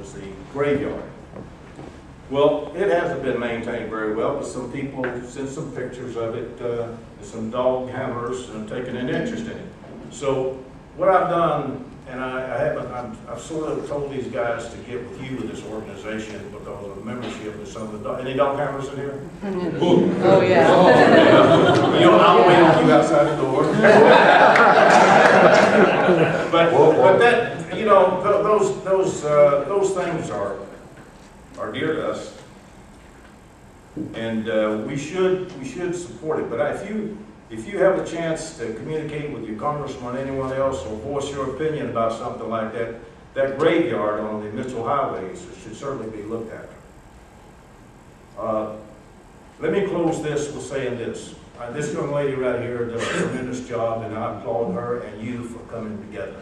was the graveyard. Well, it hasn't been maintained very well, but some people sent some pictures of it, some dog handlers taking an interest in it. So what I've done, and I've sort of told these guys to get with you with this organization because of membership with some of the any dog handlers in here? Oh, yeah. Oh, yeah. You know, I'll wait on you outside the door. but that, you know, those things are dear to us, and we should support it. But if you have a chance to communicate with your congressman or anyone else, or voice your opinion about something like that, that graveyard on the Mitchell highways should certainly be looked at. Let me close this with saying this. This young lady right here does a tremendous job, and I applaud her and you for coming together.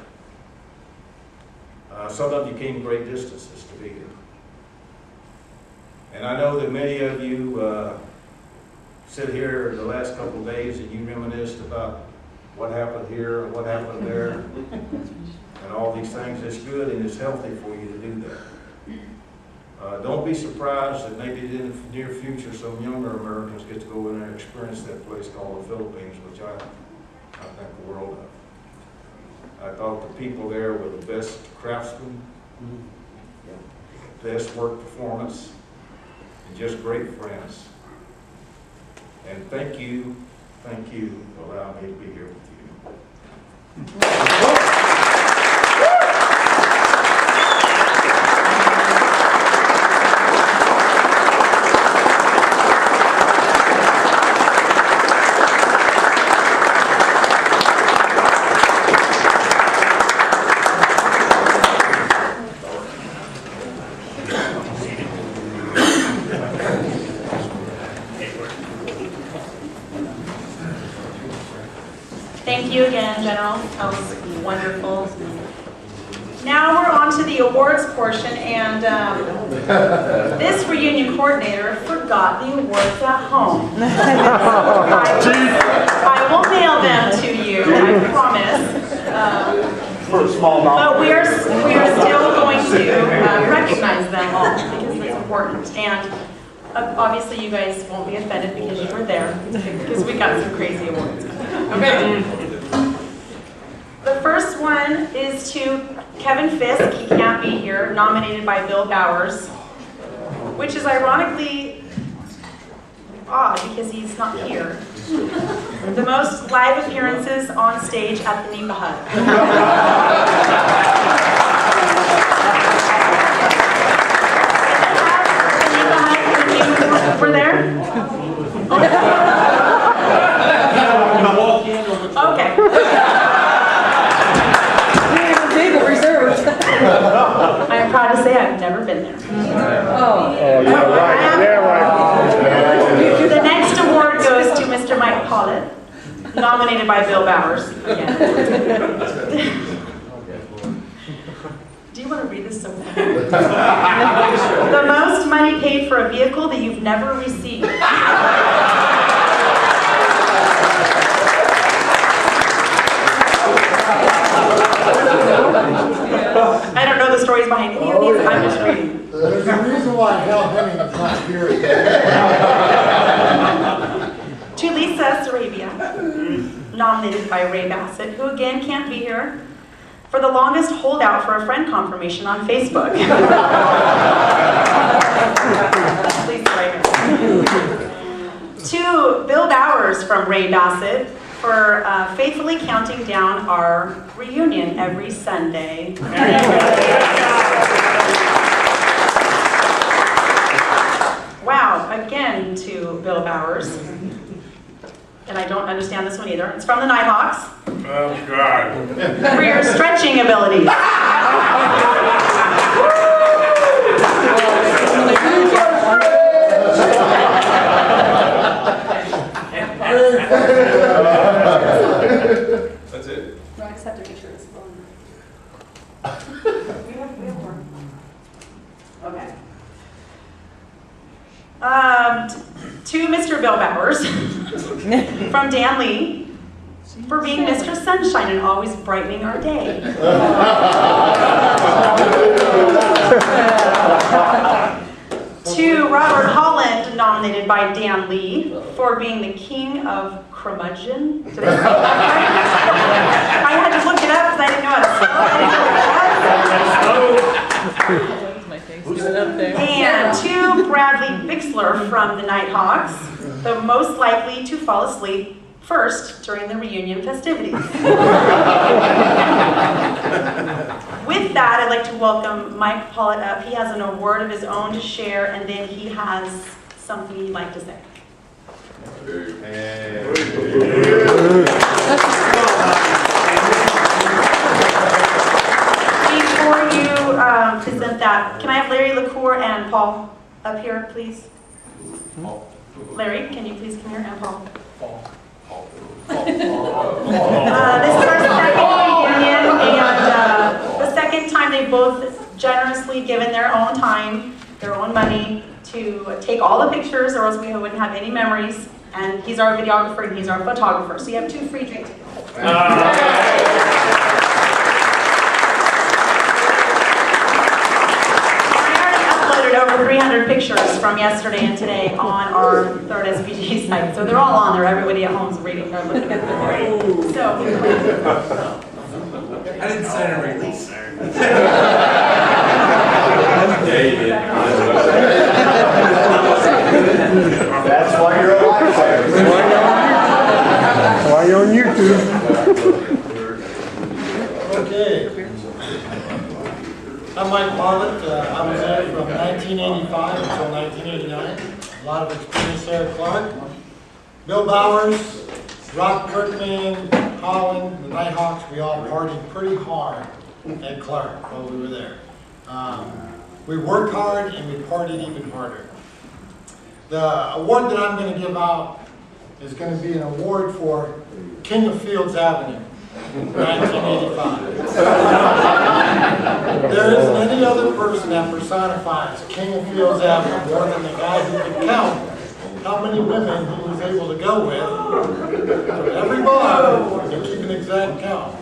Some of you came great distances to be here. And I know that many of you sit here the last couple of days and you reminisced about what happened here and what happened there and all these things. It's good and it's healthy for you to do that. Don't be surprised that maybe in the near future some younger Americans get to go in there and experience that place called the Philippines, which I think the world of. I thought the people there were the best craftsmen, best work performance, and just great friends. And thank you for allowing me to be here with you. Thank you again, General. That was wonderful. Now we're on to the awards portion, and this reunion coordinator forgot the awards at home. I will mail them to you, I promise. For a small but we are still going to recognize them all because it's important. And obviously you guys won't be offended because you were there, because we got some crazy awards. Okay. The first one is to Kevin Fisk. He can't be here, nominated by Bill Bowers, which is ironically odd because he's not here. The most live appearances on stage at the NEPA Hut. Were there? Okay. I'm proud to say I've never been there. Oh, yeah, right. Yeah, right. The next award goes to Mr. Mike Pollitt, nominated by Bill Bowers. Again. Do you want to read this so bad? The most money paid for a vehicle that you've never received. I don't know the stories behind any of these. I'm just reading. There's a reason why Hal Hemming is not here. To Lisa Sarabia, nominated by Ray Bassett, who again can't be here, for the longest holdout for a friend confirmation on Facebook. Please right here. To Bill Bowers from Ray Bassett, for faithfully counting down our reunion every Sunday. Wow, again to Bill Bowers. And I don't understand this one either. It's from the Nighthawks. Oh, God. For your stretching abilities. That's it. No, I just have to make sure it's full. We have more. Okay. To Mr. Bill Bowers, from Dan Lee, for being Mr. Sunshine and always brightening our day. Stan Lee for being the king of curmudgeon. Did I say that right? I had to look it up because I didn't know how to spell it. My face is up there. And to Bradley Bixler from the Nighthawks, the most likely to fall asleep first during the reunion festivities. With that, I'd like to welcome Mike Pollitt up. He has an award of his own to share, and then he has something he'd like to say. Before you present that, can I have Larry LaCour and Paul up here, please? Larry, can you please come here, and Paul? This is our second reunion, and the second time they've both generously given their own time, their own money to take all the pictures, or else we wouldn't have any memories. And he's our videographer and he's our photographer. So you have 2 free drinks. Over 300 pictures from yesterday and today on our 3rd SPG site. So they're all on there. Everybody at home's reading or looking at them. So, I didn't sign a release. That's why you're alive. Why you're on YouTube? Okay. I'm Mike Pollitt. I was there from 1985 until 1989. A lot of experience there at Clark. Bill Bowers, Rob Kirkman, Holland, the Nighthawks, we all partied pretty hard at Clark while we were there. We worked hard and we partied even harder. The award that I'm going to give out is going to be an award for King of Fields Avenue. 1985. There isn't any other person that personifies King of Fields Avenue more than the guy who can count how many women he was able to go with to every bar and keep an exact count.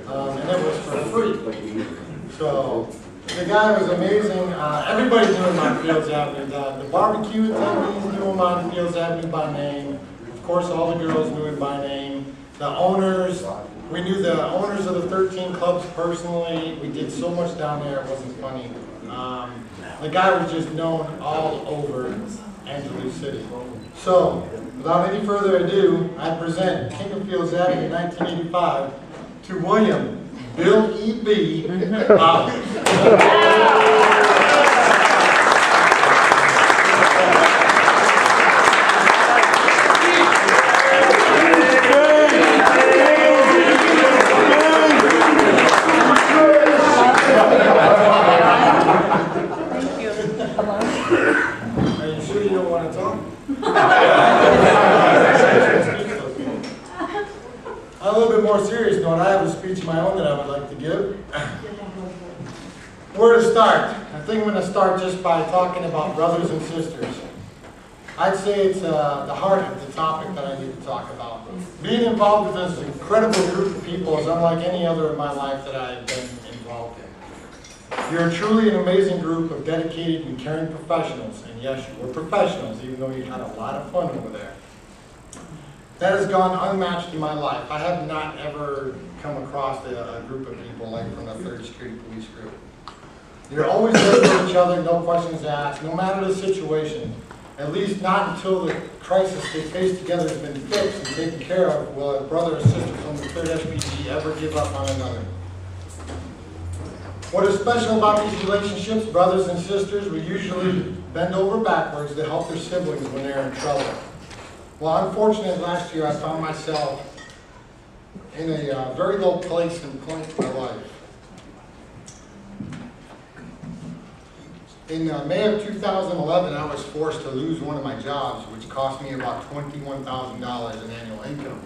And it was for free. So the guy was amazing. Everybody knew him on Fields Avenue. The barbecue attendees knew him on Fields Avenue by name. Of course, all the girls knew him by name. The owners, we knew the owners of the 13 clubs personally. We did so much down there, it wasn't funny. The guy was just known all over Angeles City. So, without any further ado, I present King of Fields Avenue 1985 to William Bill E.B. Are you sure you don't want to talk? On a little bit more serious note, I have a speech of my own that I would like to give. Where to start? I think I'm going to start just by talking about brothers and sisters. I'd say it's the heart of the topic that I need to talk about. Being involved with this incredible group of people is unlike any other in my life that I've been involved in. You're truly an amazing group of dedicated and caring professionals, and yes, you were professionals, even though you had a lot of fun over there. That has gone unmatched in my life. I have not ever come across a group of people like from the 3rd Street Police Group. You're always there for each other, no questions asked, no matter the situation. At least not until the crisis they face together has been fixed and taken care of will a brother or sister from the 3rd SPG ever give up on another. What is special about these relationships, brothers and sisters, we usually bend over backwards to help their siblings when they're in trouble. Well, unfortunately, last year I found myself in a very low place and point in my life. In May of 2011, I was forced to lose one of my jobs, which cost me about $21,000 in annual income.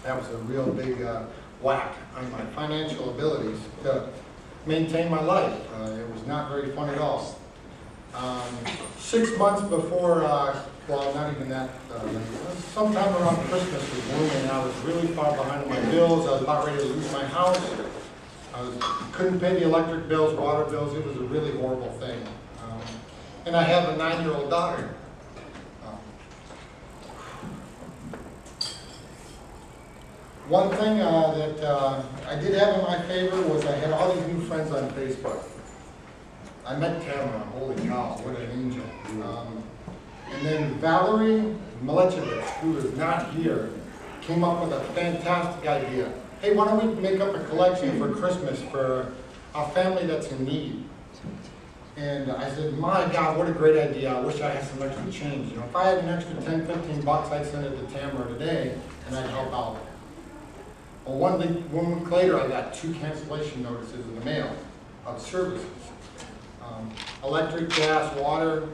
That was a real big whack on my financial abilities to maintain my life. It was not very fun at all. 6 months before, well, not even that, sometime around Christmas was looming, I was really far behind on my bills. I was about ready to lose my house. Couldn't pay the electric bills, water bills. It was a really horrible thing. And I have a 9-year-old daughter. One thing that I did have in my favor was I had all these new friends on Facebook. I met Tamara, holy cow, what an angel. And then Valerie Milechevich, who is not here, came up with a fantastic idea. Hey, why don't we make up a collection for Christmas for a family that's in need? And I said, my God, what a great idea. I wish I had some extra change. You know, if I had an extra 10, 15 bucks, I'd send it to Tamara today, and I'd help out. Well, one week later, I got 2 cancellation notices in the mail of services. Electric, gas, water,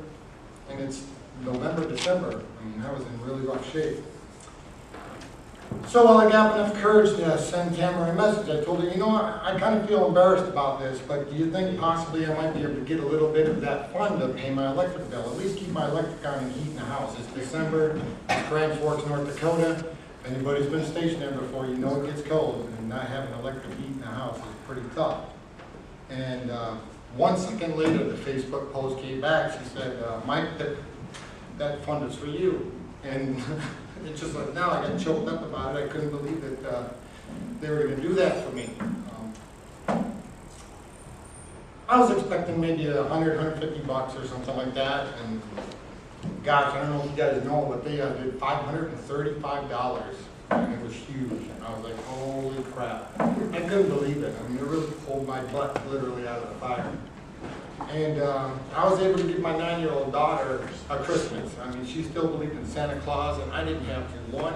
and it's November, December. I mean, I was in really rough shape. So while I got enough courage to send Tamara a message, I told her, you know, I kind of feel embarrassed about this, but do you think possibly I might be able to get a little bit of that fund to pay my electric bill? At least keep my electric on and heat in the house. It's December, it's Grand Forks, North Dakota. If anybody's been stationed there before, you know it gets cold, and not having electric heat in the house is pretty tough. And 1 second later, the Facebook post came back. She said, Mike, that fund is for you. And it's just like, now I got choked up about it. I couldn't believe that they were going to do that for me. I was expecting maybe $100, $150 or something like that. And gosh, I don't know if you guys know, but they did $535. And it was huge. And I was like, holy crap. I couldn't believe it. I mean, it really pulled my butt literally out of the fire. And I was able to give my 9-year-old daughter a Christmas. I mean, she still believed in Santa Claus, and I didn't have to. One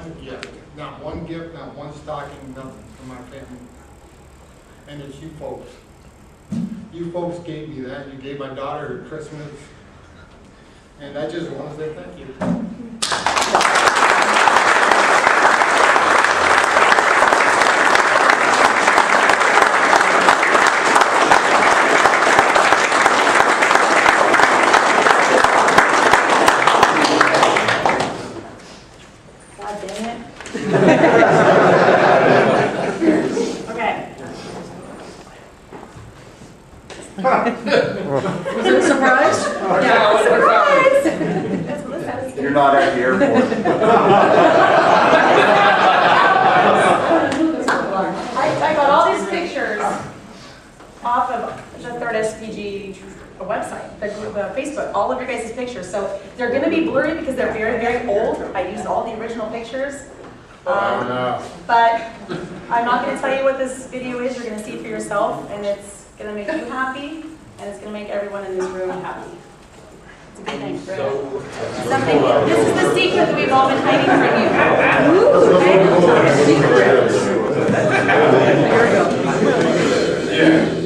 gift, not one stocking, nothing from my family. And it's you folks. You folks gave me that. You gave my daughter her Christmas. And I just want to say thank you. Was it a surprise? Yeah, surprise! That's what this says. You're not at the airport. I got all these pictures off of the Third SPG website, the Facebook, all of your guys' pictures. So they're going to be blurry because they're very, very old. I used all the original pictures. But I'm not going to tell you what this video is. You're going to see it for yourself, and it's going to make you happy, and it's going to make everyone in this room happy. It's a good thing for something. This is the secret that we've all been hiding from you. Here we go. Yeah.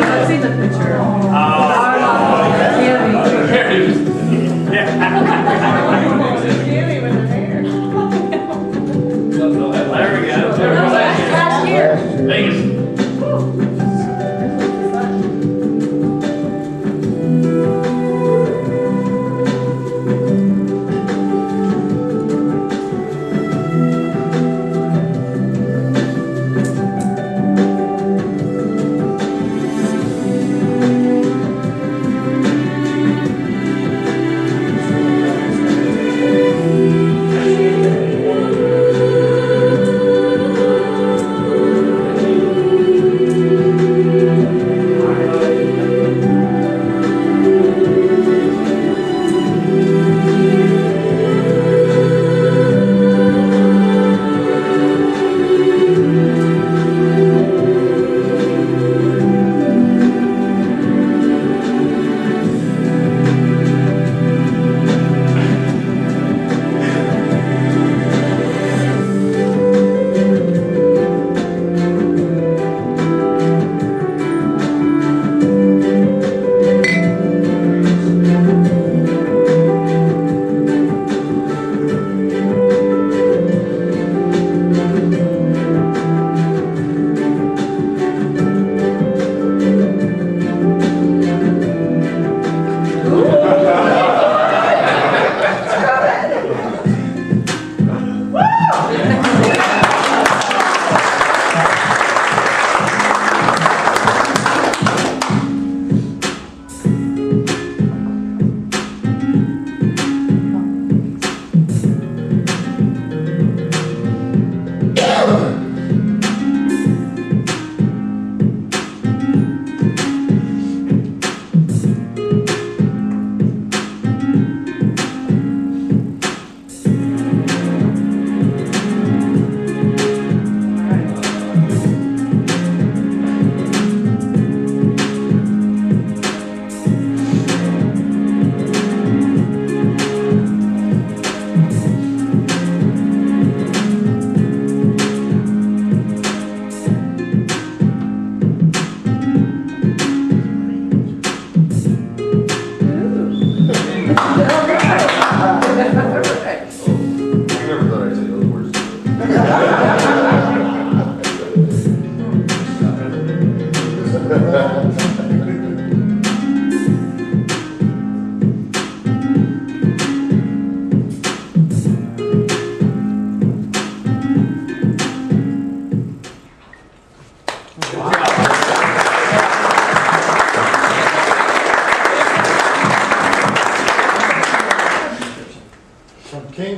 I've seen the picture. There we go.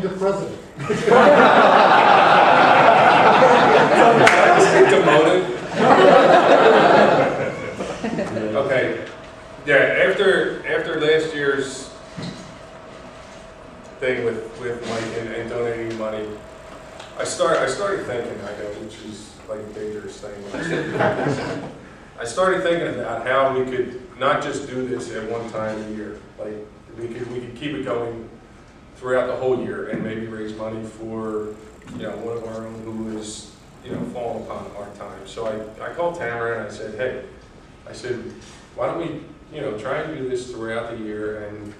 the president. Demoted. Okay, yeah, after last year's thing with Mike and donating money, I started thinking, I go, which is like a dangerous thing. I started thinking about how we could not just do this at one time a year. Like we could keep it going throughout the whole year and maybe raise money for, you know, one of our own who is, you know, falling upon hard times. So I called Tamara and I said, hey, I said, why don't we, you know, try and do this throughout the year, and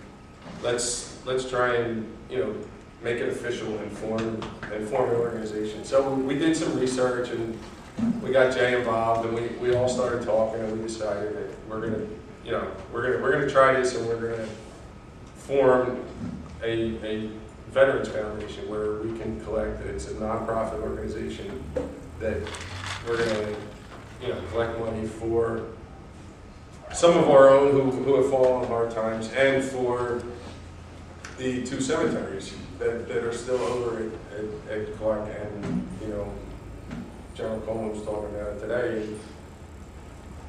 let's try and, you know, make it official and form an organization. So we did some research and we got Jay involved, and we all started talking, and we decided that we're gonna, you know, we're gonna try this, and we're gonna form a Veterans Foundation where we can collect. It's a nonprofit organization that we're gonna, you know, collect money for some of our own who have fallen on hard times, and for the 2 cemeteries that are still over at Clark, and, you know, General Coleman was talking about it today, and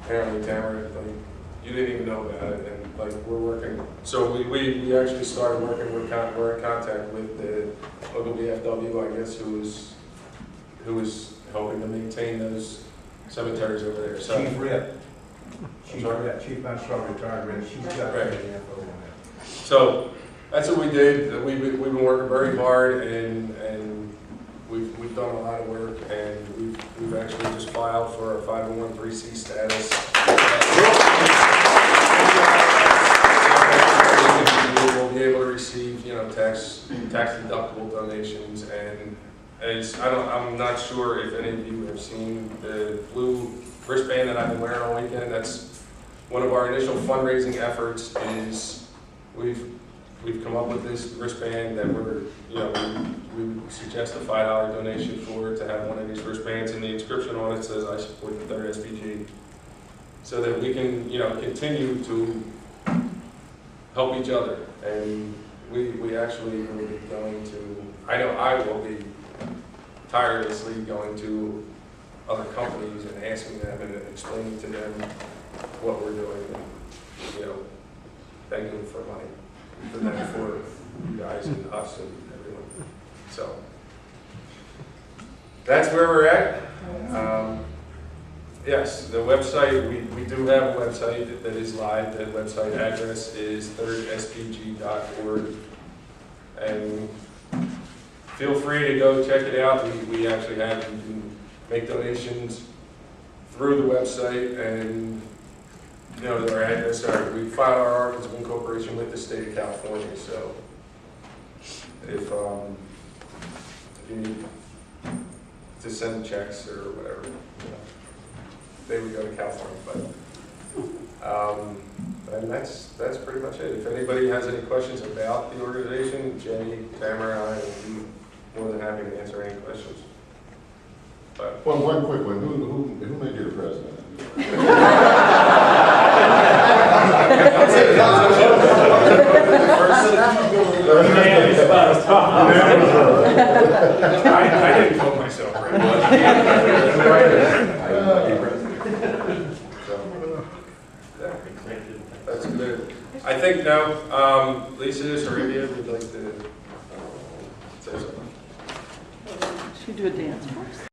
apparently Tamara, like, you didn't even know about it, and like we're working. So we actually started working. We're in contact with the local VFW, I guess, who is helping to maintain those cemeteries over there. So Chief Rep. Chief Manstraw retired Rep. She's got Right. the info on that. So that's what we did. We've been working very hard, and we've done a lot of work, and we've actually just filed for a 501(c)(3) status. We'll be able to receive, you know, tax deductible donations, and I'm not sure if any of you have seen the blue wristband that I've been wearing all weekend. That's one of our initial fundraising efforts. Is we've come up with this wristband that we suggest a $5 donation for, to have one of these wristbands, and the inscription on it says, "I support the 3rd SPG," so that we can, you know, continue to help each other. And we actually will be going to, I know I will be tirelessly going to other companies and asking them and explaining to them what we're doing, and, you know, begging for money for them, for you guys and us and everyone. So that's where we're at. Yes, the website, we do have a website that is live. The website address is 3rdspg.org. And feel free to go check it out. We actually have, you can make donations through the website, and, you know, our address, we filed our articles of incorporation with the state of California. So if you need to send checks or whatever, you know, they would go to California. But and that's pretty much it. If anybody has any questions about the organization, Jay, Tamara, and I will be more than happy to answer any questions. But Well, one quick one. Who made you the president? I didn't vote myself, right? That's good. I think now, Lisa or India would like to say something. Should we do a dance first?